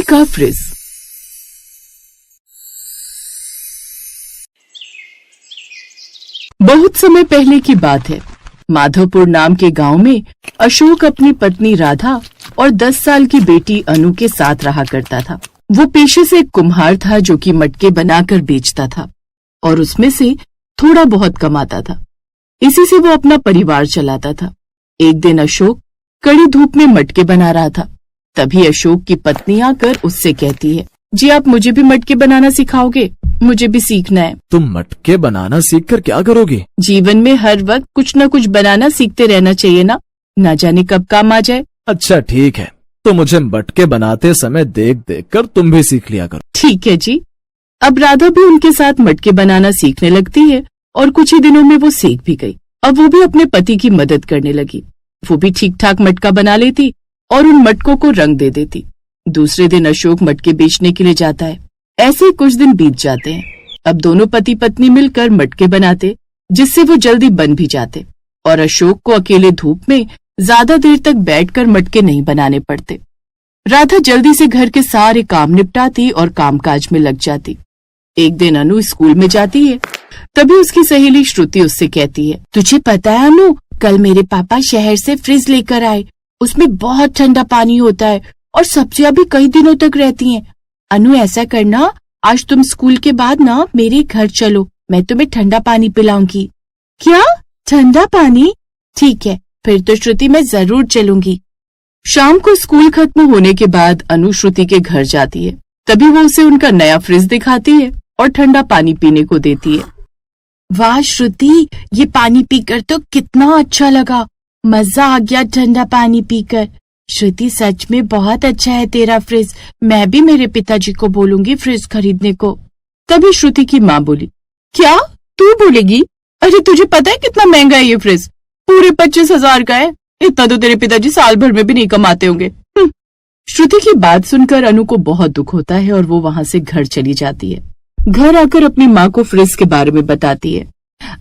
का फ्रिज। बहुत समय पहले की बात है। माधवपुर नाम के गांव में अशोक अपनी पत्नी राधा और 10 साल की बेटी अनु के साथ रहा करता था। वो पेशे से एक कुम्हार था जो कि मटके बनाकर बेचता था और उसमें से थोड़ा बहुत कमाता था। इसी से वो अपना परिवार चलाता था। एक दिन अशोक कड़ी धूप में मटके बना रहा था। तभी अशोक की पत्नी आकर उससे कहती है, जी आप मुझे भी मटके बनाना सिखाओगे? मुझे भी सीखना है। तुम मटके बनाना सीख कर क्या करोगे? जीवन में हर वक्त कुछ न कुछ बनाना सीखते रहना चाहिए ना जाने कब काम आ जाए। अच्छा ठीक है, तो मुझे मटके बनाते समय देख देख कर तुम भी सीख लिया करो। ठीक है जी। अब राधा भी उनके साथ मटके बनाना सीखने लगती है और कुछ ही दिनों में वो सीख भी गई। अब वो भी अपने पति की मदद करने लगी। वो भी ठीक ठाक मटका बना लेती और उन मटकों को रंग दे देती। दूसरे दिन अशोक मटके बेचने के लिए जाता है। ऐसे ही कुछ दिन बीत जाते हैं। अब दोनों पति पत्नी मिलकर मटके बनाते, जिससे वो जल्दी बन भी जाते और अशोक को अकेले धूप में ज्यादा देर तक बैठकर मटके नहीं बनाने पड़ते। राधा जल्दी से घर के सारे काम निपटाती और कामकाज में लग जाती। एक दिन अनु स्कूल में जाती है। तभी उसकी सहेली श्रुति उससे कहती है, तुझे पता है अनु, कल मेरे पापा शहर से फ्रिज लेकर आए। उसमें बहुत ठंडा पानी होता है और सब्जियां भी कई दिनों तक रहती हैं। अनु ऐसा करना, आज तुम स्कूल के बाद ना मेरे घर चलो, मैं तुम्हें ठंडा पानी पिलाऊंगी। क्या? ठंडा पानी? ठीक है, फिर तो श्रुति मैं जरूर चलूंगी। शाम को स्कूल खत्म होने के बाद अनु श्रुति के घर जाती है। तभी वो उसे उनका नया फ्रिज दिखाती है और ठंडा पानी पीने को देती है। वाह श्रुति, ये पानी पीकर तो कितना अच्छा लगा। मजा आ गया ठंडा पानी पीकर। श्रुति सच में बहुत अच्छा है तेरा फ्रिज। मैं भी मेरे पिताजी को बोलूंगी फ्रिज खरीदने को। तभी श्रुति की माँ बोली, क्या तू बोलेगी? अरे तुझे पता है कितना महंगा है ये फ्रिज? पूरे 25,000 का है। इतना तो तेरे पिताजी साल भर में भी नहीं कमाते होंगे। श्रुति की बात सुनकर अनु को बहुत दुख होता है और वो वहाँ से घर चली जाती है। घर आकर अपनी माँ को फ्रिज के बारे में बताती है।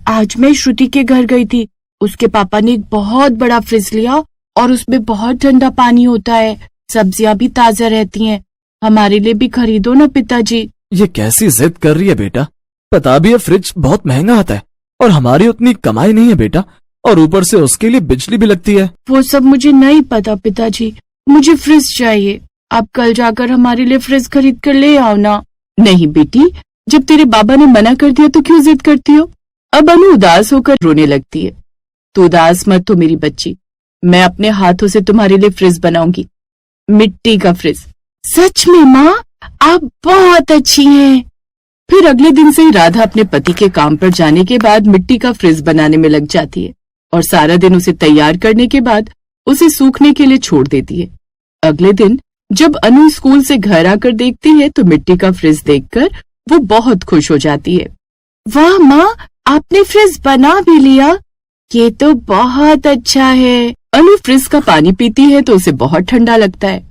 आज मैं श्रुति के घर गई थी। उसके पापा ने एक बहुत बड़ा फ्रिज लिया और उसमें बहुत ठंडा पानी होता है। सब्जियां भी ताजा रहती हैं। हमारे लिए भी खरीदो ना पिताजी। ये कैसी जिद कर रही है बेटा? पता भी है फ्रिज बहुत महंगा आता है और हमारी उतनी कमाई नहीं है बेटा, और ऊपर से उसके लिए बिजली भी लगती है। वो सब मुझे नहीं पता पिताजी, मुझे फ्रिज चाहिए। आप कल जाकर हमारे लिए फ्रिज खरीद कर ले आओ ना। नहीं बेटी, जब तेरे बाबा ने मना कर दिया तो क्यों जिद करती हो? अब अनु उदास होकर रोने लगती है। तू उदास मत हो मेरी बच्ची, मैं अपने हाथों से तुम्हारे लिए फ्रिज बनाऊंगी, मिट्टी का फ्रिज। सच में माँ, आप बहुत अच्छी हैं। फिर अगले दिन से ही राधा अपने पति के काम पर जाने के बाद मिट्टी का फ्रिज बनाने में लग जाती है और सारा दिन उसे तैयार करने के बाद उसे सूखने के लिए छोड़ देती है। अगले दिन जब अनु स्कूल से घर आकर देखती है तो मिट्टी का फ्रिज देखकर वो बहुत खुश हो जाती है। वाह माँ, आपने फ्रिज बना भी लिया, ये तो बहुत अच्छा है। अनु फ्रिज का पानी पीती है तो उसे बहुत ठंडा लगता है।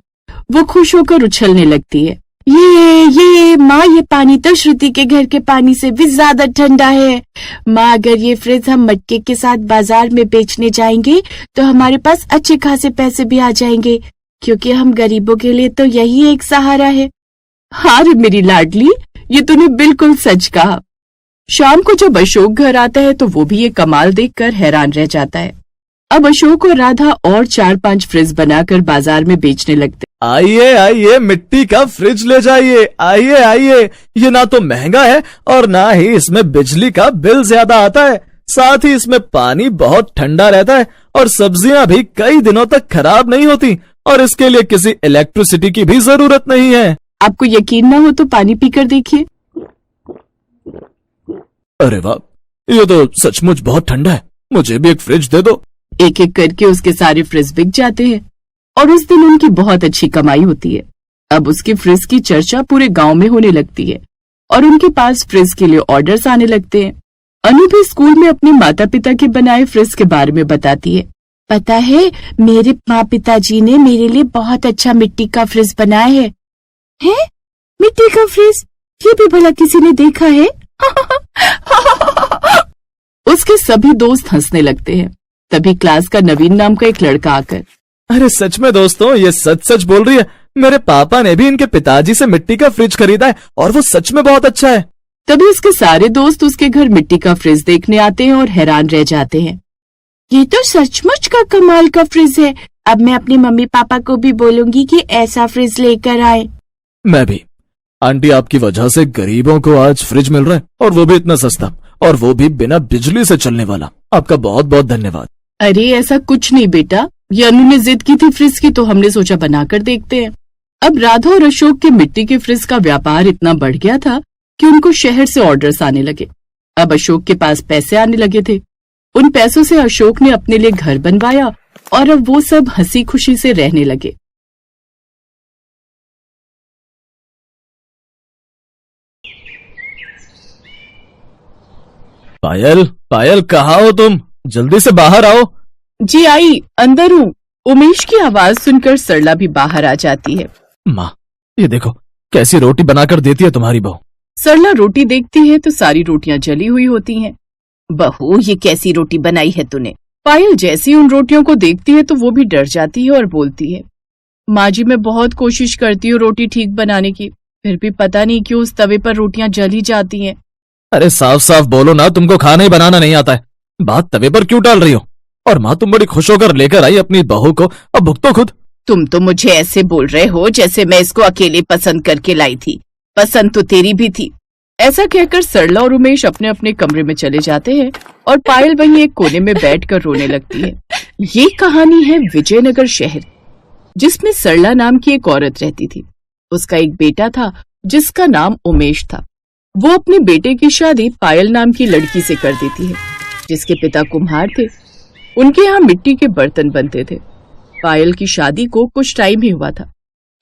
वो खुश होकर उछलने लगती है। ये माँ, ये पानी तो श्रुति के घर के पानी से भी ज्यादा ठंडा है। माँ, अगर ये फ्रिज हम मटके के साथ बाजार में बेचने जाएंगे तो हमारे पास अच्छे खासे पैसे भी आ जाएंगे, क्योंकि हम गरीबों के लिए तो यही एक सहारा है। हाँ रे मेरी लाडली, ये तूने बिल्कुल सच कहा। शाम को जब अशोक घर आता है तो वो भी ये कमाल देखकर हैरान रह जाता है। अब अशोक और राधा और 4-5 फ्रिज बनाकर बाजार में बेचने लगते। आइए आइए, मिट्टी का फ्रिज ले जाइए। आइए आइए, ये ना तो महंगा है और ना ही इसमें बिजली का बिल ज्यादा आता है। साथ ही इसमें पानी बहुत ठंडा रहता है और सब्जियां भी कई दिनों तक खराब नहीं होती, और इसके लिए किसी इलेक्ट्रिसिटी की भी जरूरत नहीं है। आपको यकीन ना हो तो पानी पीकर देखिए। अरे वाह, ये तो सचमुच बहुत ठंडा है। मुझे भी एक फ्रिज दे दो। एक एक करके उसके सारे फ्रिज बिक जाते हैं और उस दिन उनकी बहुत अच्छी कमाई होती है। अब उसके फ्रिज की चर्चा पूरे गांव में होने लगती है और उनके पास फ्रिज के लिए ऑर्डर्स आने लगते हैं। अनु भी स्कूल में अपने माता पिता के बनाए फ्रिज के बारे में बताती है। पता है, मेरे माँ पिताजी ने मेरे लिए बहुत अच्छा मिट्टी का फ्रिज बनाया है। हैं? मिट्टी का फ्रिज? ये भी भला किसी ने देखा है? उसके सभी दोस्त हंसने लगते हैं। तभी क्लास का नवीन नाम का एक लड़का आकर, अरे सच में दोस्तों, ये सच सच बोल रही है। मेरे पापा ने भी इनके पिताजी से मिट्टी का फ्रिज खरीदा है और वो सच में बहुत अच्छा है। तभी उसके सारे दोस्त उसके घर मिट्टी का फ्रिज देखने आते हैं और हैरान रह जाते हैं। ये तो सचमुच का कमाल का फ्रिज है। अब मैं अपने मम्मी पापा को भी बोलूंगी कि ऐसा फ्रिज लेकर आए। मैं भी। आंटी, आपकी वजह से गरीबों को आज फ्रिज मिल रहा है, और वो भी इतना सस्ता, और वो भी बिना बिजली से चलने वाला। आपका बहुत बहुत धन्यवाद। अरे ऐसा कुछ नहीं बेटा, ये अनु ने जिद की थी फ्रिज की, तो हमने सोचा बनाकर देखते हैं। अब राधा और अशोक के मिट्टी के फ्रिज का व्यापार इतना बढ़ गया था कि उनको शहर से ऑर्डर्स आने लगे। अब अशोक के पास पैसे आने लगे थे। उन पैसों से अशोक ने अपने लिए घर बनवाया और अब वो सब हंसी खुशी से रहने लगे। पायल, पायल, कहाँ हो तुम? जल्दी से बाहर आओ। जी आई, अंदर हूँ। उमेश की आवाज सुनकर सरला भी बाहर आ जाती है। माँ, ये देखो कैसी रोटी बनाकर देती है तुम्हारी बहू। सरला रोटी देखती है तो सारी रोटियां जली हुई होती हैं। बहू, ये कैसी रोटी बनाई है तूने? पायल जैसी उन रोटियों को देखती है तो वो भी डर जाती है और बोलती है, माँ जी, मैं बहुत कोशिश करती हूँ रोटी ठीक बनाने की, फिर भी पता नहीं क्यों उस तवे पर रोटियां जल ही जाती हैं। अरे साफ साफ बोलो ना, तुमको खाना ही बनाना नहीं आता है। बात तवे पर क्यों डाल रही हो? और माँ, तुम बड़ी खुश होकर लेकर आई अपनी बहू को, अब भुगतो खुद। तुम तो मुझे ऐसे बोल रहे हो जैसे मैं इसको अकेले पसंद करके लाई थी। पसंद तो तेरी भी थी। ऐसा कहकर सरला और उमेश अपने अपने कमरे में चले जाते हैं और पायल वहीं एक कोने में बैठकर रोने लगती है। ये कहानी है विजयनगर शहर, जिसमें सरला नाम की एक औरत रहती थी। उसका एक बेटा था जिसका नाम उमेश था। वो अपने बेटे की शादी पायल नाम की लड़की से कर देती है, जिसके पिता कुम्हार थे। उनके यहाँ मिट्टी के बर्तन बनते थे। पायल की शादी को कुछ टाइम ही हुआ था।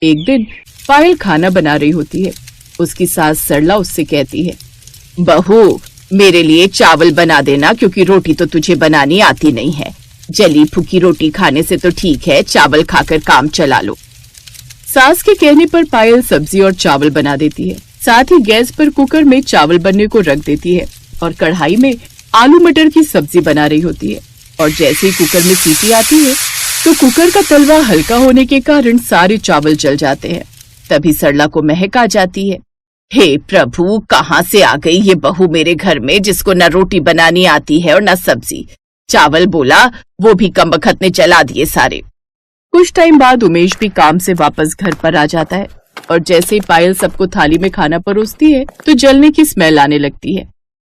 एक दिन पायल खाना बना रही होती है। उसकी सास सरला उससे कहती है, बहू, मेरे लिए चावल बना देना, क्योंकि रोटी तो तुझे बनानी आती नहीं है। जली फूकी रोटी खाने से तो ठीक है, चावल खाकर काम चला लो। सास के कहने पर पायल सब्जी और चावल बना देती है। साथ ही गैस पर कुकर में चावल बनने को रख देती है और कढ़ाई में आलू मटर की सब्जी बना रही होती है। और जैसे ही कुकर में सीटी आती है तो कुकर का तलवा हल्का होने के कारण सारे चावल जल जाते हैं। तभी सरला को महक आ जाती है। हे प्रभु, कहाँ से आ गई ये बहू मेरे घर में, जिसको न रोटी बनानी आती है और न सब्जी। चावल बोला, वो भी कमबख्त ने जला दिए सारे। कुछ टाइम बाद उमेश भी काम से वापस घर पर आ जाता है और जैसे ही पायल सबको थाली में खाना परोसती है तो जलने की स्मेल आने लगती है।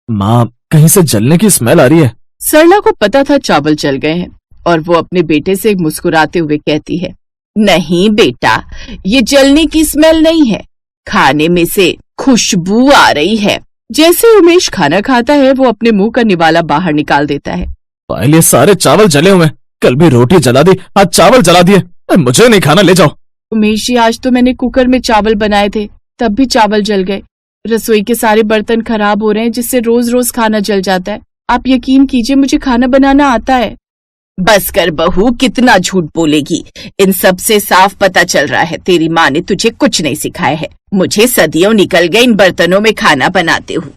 माँ, कहीं से जलने की स्मेल आ रही है। सरला को पता था चावल जल गए हैं और वो अपने बेटे से मुस्कुराते हुए कहती है, नहीं बेटा, ये जलने की स्मेल नहीं है, खाने में से खुशबू आ रही है। जैसे उमेश खाना खाता है वो अपने मुंह का निवाला बाहर निकाल देता है। पायल, ये सारे चावल जले हुए, कल भी रोटी जला दी, आज चावल जला दिए। मुझे नहीं खाना, ले जाओ। उमेश जी, आज तो मैंने कुकर में चावल बनाए थे, तब भी चावल जल गए। रसोई के सारे बर्तन खराब हो रहे हैं, जिससे रोज रोज खाना जल जाता है। आप यकीन कीजिए, मुझे खाना बनाना आता है। बस कर बहू, कितना झूठ बोलेगी। इन सब से साफ पता चल रहा है तेरी माँ ने तुझे कुछ नहीं सिखाया है। मुझे सदियों निकल गए इन बर्तनों में खाना बनाते हुए।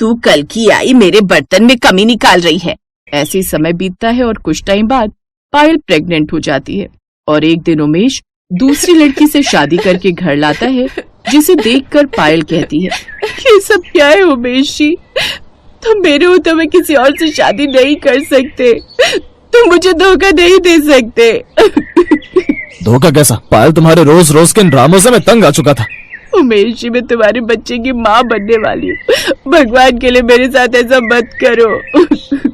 तू कल की आई मेरे बर्तन में कमी निकाल रही है। ऐसे समय बीतता है और कुछ टाइम बाद पायल प्रेग्नेंट हो जाती है और एक दिन उमेश दूसरी लड़की से शादी करके घर लाता है, जिसे देखकर पायल कहती है, ये सब क्या है उमेश जी? तुम मेरे होते हुए किसी और से शादी नहीं कर सकते। तुम मुझे धोखा नहीं दे सकते। धोखा कैसा? पायल, तुम्हारे रोज रोज के ड्रामों से मैं तंग आ चुका था। उमेश जी, मैं तुम्हारे बच्चे की माँ बनने वाली हूँ। भगवान के लिए मेरे साथ ऐसा मत करो।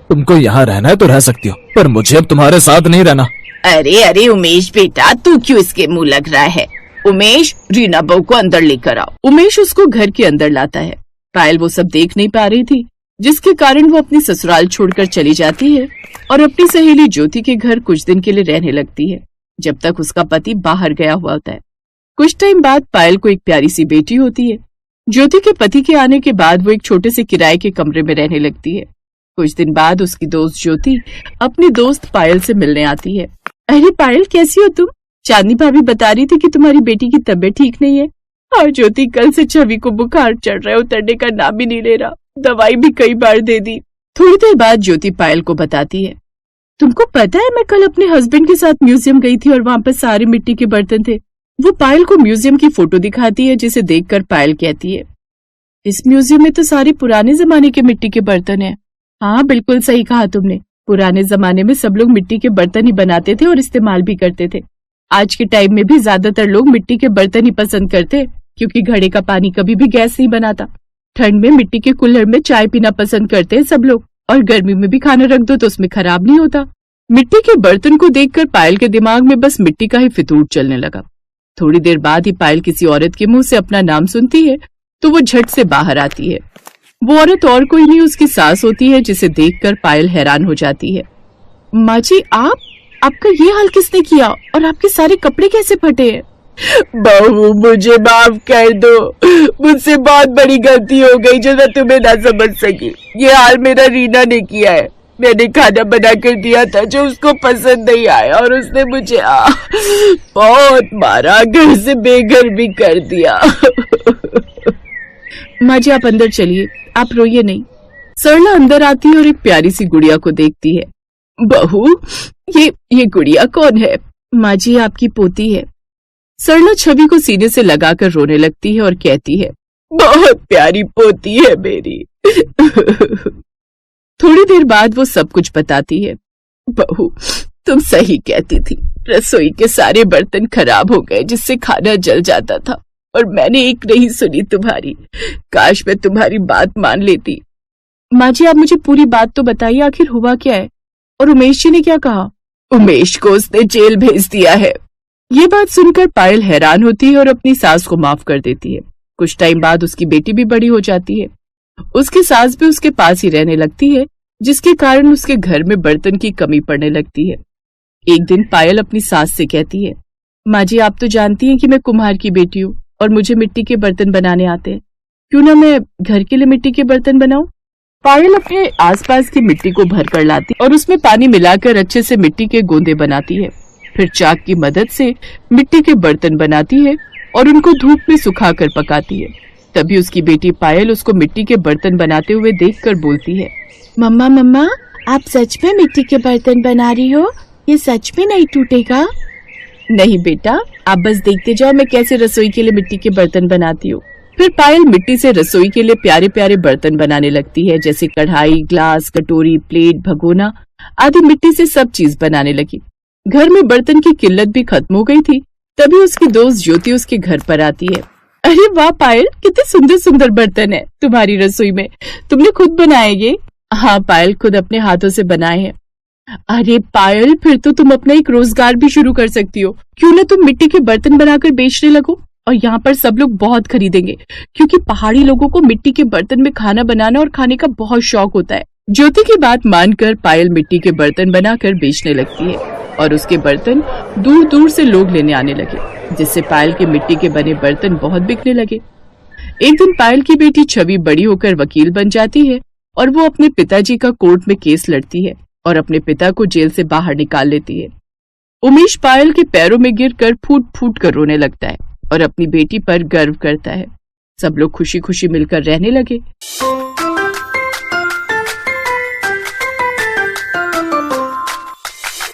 तुमको यहाँ रहना है तो रह सकती हो, पर मुझे अब तुम्हारे साथ नहीं रहना। अरे अरे उमेश बेटा, तू क्यों इसके मुंह लग रहा है? उमेश, रीना बहू को अंदर लेकर आओ। उमेश उसको घर के अंदर लाता है। पायल वो सब देख नहीं पा रही थी, जिसके कारण वो अपनी ससुराल छोड़कर चली जाती है और अपनी सहेली ज्योति के घर कुछ दिन के लिए रहने लगती है, जब तक उसका पति बाहर गया हुआ होता है। कुछ टाइम बाद पायल को एक प्यारी सी बेटी होती है। ज्योति के पति के आने के बाद वो एक छोटे से किराए के कमरे में रहने लगती है। कुछ दिन बाद उसकी दोस्त ज्योति अपनी दोस्त पायल से मिलने आती है। अरे पायल, कैसी हो तुम? चांदनी भाभी बता रही थी कि तुम्हारी बेटी की तबीयत ठीक नहीं है। और ज्योति, कल से छवि को बुखार चढ़ रहा है, उतरने का नाम भी नहीं ले रहा। दवाई भी कई बार दे दी। थोड़ी देर बाद ज्योति पायल को बताती है, तुमको पता है मैं कल अपने हस्बैंड के साथ म्यूजियम गई थी और वहाँ पर सारे मिट्टी के बर्तन थे। वो पायल को म्यूजियम की फोटो दिखाती है, जिसे देखकर पायल कहती है, इस म्यूजियम में तो सारे पुराने जमाने के मिट्टी के बर्तन हैं। हाँ, बिल्कुल सही कहा तुमने। पुराने जमाने में सब लोग मिट्टी के बर्तन ही बनाते थे और इस्तेमाल भी करते थे। आज के टाइम में भी ज्यादातर लोग मिट्टी के बर्तन ही पसंद करते, क्योंकि घड़े का पानी कभी भी गैस नहीं बनाता। ठंड में मिट्टी के कुल्हड़ में चाय पीना पसंद करते हैं सब लोग, और गर्मी में भी खाना रख दो तो उसमें खराब नहीं होता। मिट्टी के बर्तन को देखकर पायल के दिमाग में बस मिट्टी का ही फितूर चलने लगा। थोड़ी देर बाद ही पायल किसी औरत के मुंह से अपना नाम सुनती है, तो वो झट से बाहर आती है। वो औरत और कोई नहीं, उसकी सास होती है, जिसे देखकर पायल हैरान हो जाती है। माँ जी, आपका ये हाल किसने किया, और आपके सारे कपड़े कैसे फटे हैं? बहू, मुझे माफ कर दो, मुझसे बहुत बड़ी गलती हो गई जो मैं तुम्हें ना समझ सकी। ये हाल मेरा रीना ने किया है। मैंने खाना बना कर दिया था जो उसको पसंद नहीं आया, और उसने मुझे बहुत मारा, घर से बेघर भी कर दिया। माँ जी, आप अंदर चलिए, आप रोइए नहीं। सरला अंदर आती है और एक प्यारी सी गुड़िया को देखती है। बहू, ये गुड़िया कौन है? माँ जी, आपकी पोती है। सरला छवि को सीने से लगाकर रोने लगती है और कहती है, बहुत प्यारी पोती है मेरी। थोड़ी देर बाद वो सब कुछ बताती है। बहू, तुम सही कहती थी, रसोई के सारे बर्तन खराब हो गए, जिससे खाना जल जाता था, और मैंने एक नहीं सुनी तुम्हारी। काश मैं तुम्हारी बात मान लेती। माँ जी, आप मुझे पूरी बात तो बताइए, आखिर हुआ क्या है, और उमेश जी ने क्या कहा? उमेश को उसने जेल भेज दिया है। ये बात सुनकर पायल हैरान होती है और अपनी सास को माफ कर देती है। कुछ टाइम बाद उसकी बेटी भी बड़ी हो जाती है। उसकी सास भी उसके पास ही रहने लगती है, जिसके कारण उसके घर में बर्तन की कमी पड़ने लगती है। एक दिन पायल अपनी सास से कहती है, माँ जी, आप तो जानती हैं कि मैं कुम्हार की बेटी हूँ और मुझे मिट्टी के बर्तन बनाने आते हैं। क्यों ना मैं घर के लिए मिट्टी के बर्तन बनाऊं? पायल अपने आसपास की मिट्टी को भर कर लाती और उसमें पानी मिलाकर अच्छे से मिट्टी के गोंदे बनाती है। फिर चाक की मदद से मिट्टी के बर्तन बनाती है और उनको धूप में सुखाकर पकाती है। तभी उसकी बेटी पायल उसको मिट्टी के बर्तन बनाते हुए देखकर बोलती है, मम्मा मम्मा, आप सच में मिट्टी के बर्तन बना रही हो? ये सच में नहीं टूटेगा? नहीं बेटा, आप बस देखते जाओ मैं कैसे रसोई के लिए मिट्टी के बर्तन बनाती हूँ। फिर पायल मिट्टी से रसोई के लिए प्यारे प्यारे बर्तन बनाने लगती है, जैसे कढ़ाई, ग्लास, कटोरी, प्लेट, भगोना आदि मिट्टी से सब चीज बनाने लगी। घर में बर्तन की किल्लत भी खत्म हो गई थी। तभी उसकी दोस्त ज्योति उसके घर पर आती है। अरे वाह पायल, कितने सुंदर सुंदर बर्तन है तुम्हारी रसोई में, तुमने खुद बनाए ये? हाँ पायल, खुद अपने हाथों से बनाए हैं। अरे पायल, फिर तो तुम अपना एक रोजगार भी शुरू कर सकती हो। क्यों ना तुम मिट्टी के बर्तन बनाकर बेचने लगो, और यहाँ पर सब लोग बहुत खरीदेंगे, क्योंकि पहाड़ी लोगों को मिट्टी के बर्तन में खाना बनाना और खाने का बहुत शौक होता है। ज्योति की बात मानकर पायल मिट्टी के बर्तन बनाकर बेचने लगती है और उसके बर्तन दूर दूर से लोग लेने आने लगे, जिससे पायल के मिट्टी के बने बर्तन बहुत बिकने लगे। एक दिन पायल की बेटी छवि बड़ी होकर वकील बन जाती है और वो अपने पिताजी का कोर्ट में केस लड़ती है और अपने पिता को जेल से बाहर निकाल लेती है। उमेश पायल के पैरों में गिरकर फूट फूट कर रोने लगता है और अपनी बेटी पर गर्व करता है। सब लोग खुशी खुशी मिलकर रहने लगे।